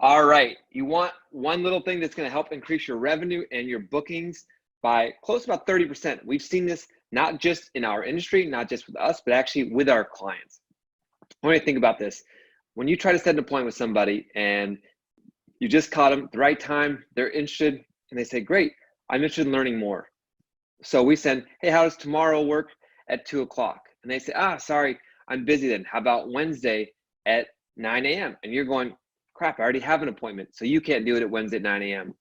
All right. You want one little thing that's going to help increase your revenue and your bookings by close to about 30%. We've seen this not just in our industry, not just with us, but actually with our clients. What do you think about this? When you try to set an appointment with somebody and you just caught them at the right time, they're interested, and they say, great, I'm interested in learning more. So we send, hey, how does tomorrow work at 2 o'clock? And they say, sorry, I'm busy then. How about Wednesday at 9 a.m.? And you're going, crap, I already have an appointment, so you can't do it at Wednesday at 9 a.m.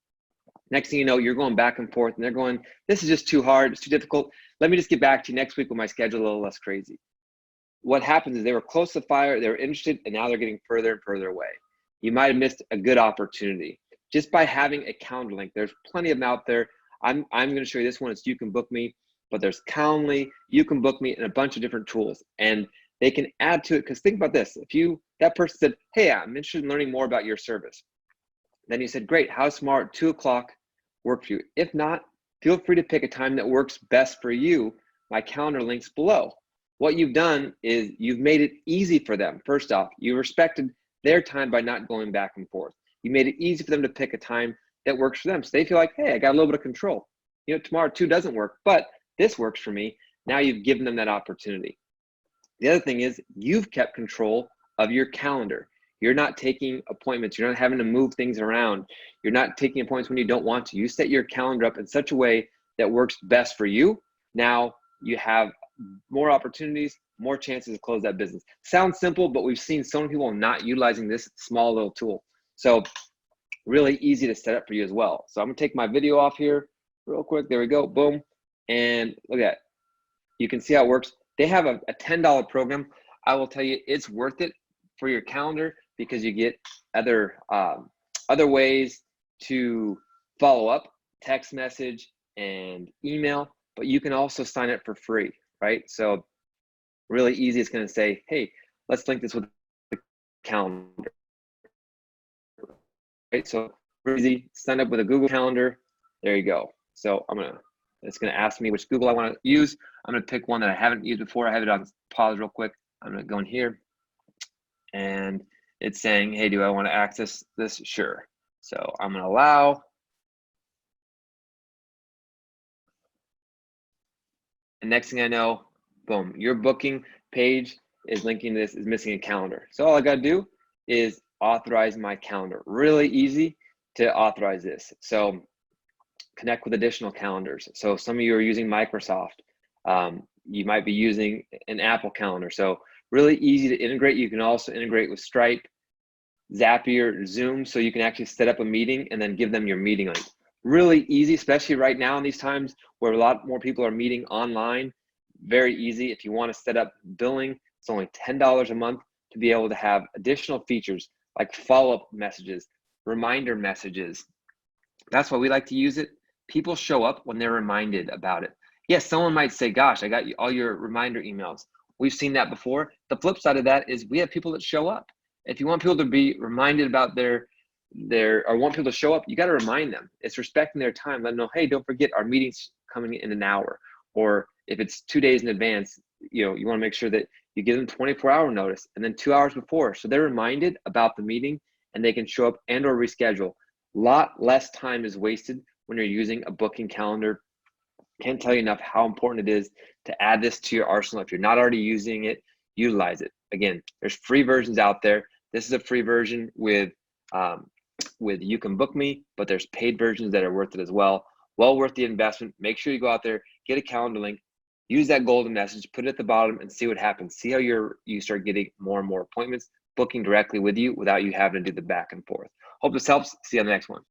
Next thing you know, you're going back and forth, and they're going, this is just too hard, it's too difficult. Let me just get back to you next week when my schedule a little less crazy. What happens is they were close to fire, they were interested, and now they're getting further and further away. You might have missed a good opportunity just by having a calendar link. There's plenty of them out there. I'm going to show you this one. It's You Can Book Me, but there's Calendly, You Can Book Me, and a bunch of different tools. And they can add to it, because think about this. If that person said, hey, I'm interested in learning more about your service. Then you said, great, how's tomorrow at 2 o'clock work for you? If not, feel free to pick a time that works best for you. My calendar link's below. What you've done is you've made it easy for them. First off, you respected their time by not going back and forth. You made it easy for them to pick a time that works for them. So they feel like, hey, I got a little bit of control. Tomorrow 2 doesn't work, but this works for me. Now you've given them that opportunity. The other thing is you've kept control of your calendar. You're not taking appointments. You're not having to move things around. You're not taking appointments when you don't want to. You set your calendar up in such a way that works best for you. Now you have more opportunities, more chances to close that business. Sounds simple, but we've seen so many people not utilizing this small little tool. So really easy to set up for you as well. So I'm gonna take my video off here real quick. There we go, boom. And look at that. You can see how it works. They have a $10 program. I will tell you, it's worth it for your calendar because you get other ways to follow up, text message and email, but you can also sign up for free, right? So really easy. It's going to say, hey, let's link this with the calendar. Right? So easy, sign up with a Google Calendar. There you go. So it's going to ask me which Google I want to use. I'm going to pick one that I haven't used before. I have it on pause real quick. I'm going to go in here and it's saying, hey, do I want to access this? Sure. So I'm going to allow. And next thing I know, boom, your booking page is linking to this, is missing a calendar. So all I got to do is authorize my calendar. Really easy to authorize this. So connect with additional calendars. So some of you are using Microsoft. You might be using an Apple calendar. So really easy to integrate. You can also integrate with Stripe, Zapier, Zoom, so you can actually set up a meeting and then give them your meeting link. Really easy, especially right now in these times where a lot more people are meeting online. Very easy. If you want to set up billing, it's only $10 a month to be able to have additional features like follow-up messages, reminder messages. That's why we like to use it. People show up when they're reminded about it. Yes, someone might say, gosh, I got all your reminder emails. We've seen that before. The flip side of that is we have people that show up. If you want people to be reminded about or want people to show up, you got to remind them. It's respecting their time. Let them know, hey, don't forget our meeting's coming in an hour. Or if it's 2 days in advance, you want to make sure that you give them 24-hour notice and then 2 hours before. So they're reminded about the meeting and they can show up and or reschedule. A lot less time is wasted when you're using a booking calendar. Can't tell you enough how important it is to add this to your arsenal. If you're not already using it, utilize it. Again, there's free versions out there. This is a free version with You Can Book Me, but there's paid versions that are worth it as well. Well worth the investment. Make sure you go out there, get a calendar link, use that golden message, put it at the bottom and see what happens. See how you start getting more and more appointments, booking directly with you without you having to do the back and forth. Hope this helps. See you on the next one.